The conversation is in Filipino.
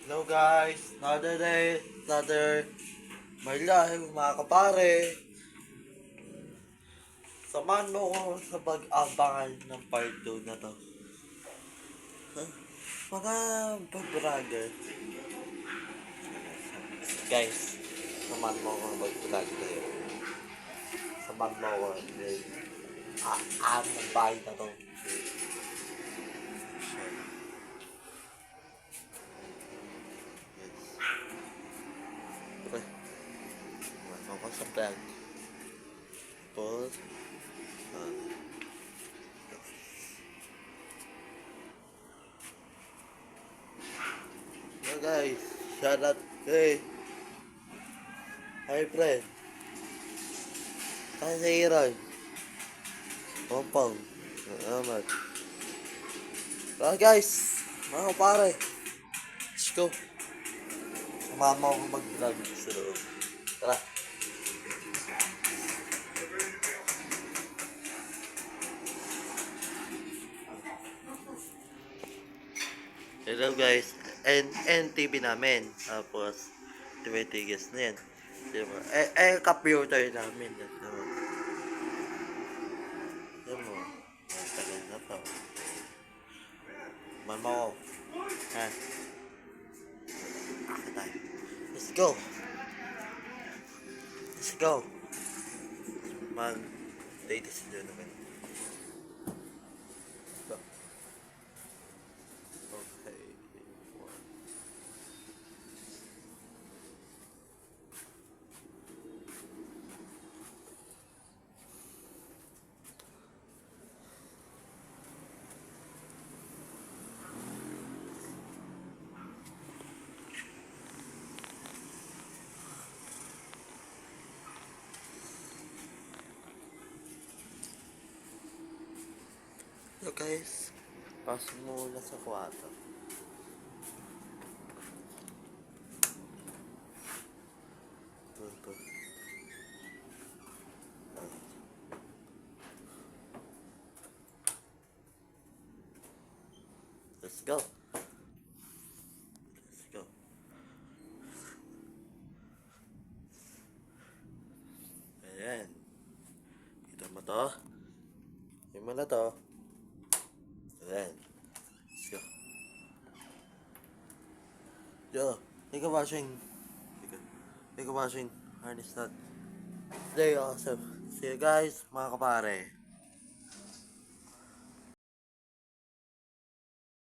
Hello guys, another day, another my life, mga kapare. Samahan mo ko sa pag-abangan ng part 2 na to. Huh? Mga pag-vlogger. Guys, samahan mo ko mag-vlog tayo. Samahan mo ko. Ang bahay na to. Okay. Samahan mo ko sa vlog. Tapos, guys, shout out. Hey, hi friend. Hi sa Iran. Pompong. Salamat. Tara guys, mga pare. Let's go. Samahan mo ako mag-vlog sa loob. Tara. Hello guys. NTV namin. Tapos, 20 guests na yan. Diba? Computer namin. Diba? Diba? Tagal na pa. Mama ko. Ha? Akit tayo. Let's go. Let's go. Mag-date sila naman. Okay. So guys, pasok muna sa kwarto. Ito. Let's go. Let's go. Ayan. Kita mo to? Yung mo na to. Ayan. Let's go. Yo, take a washing. Take a washing. Harness that. Stay awesome. See you guys, mga kapare.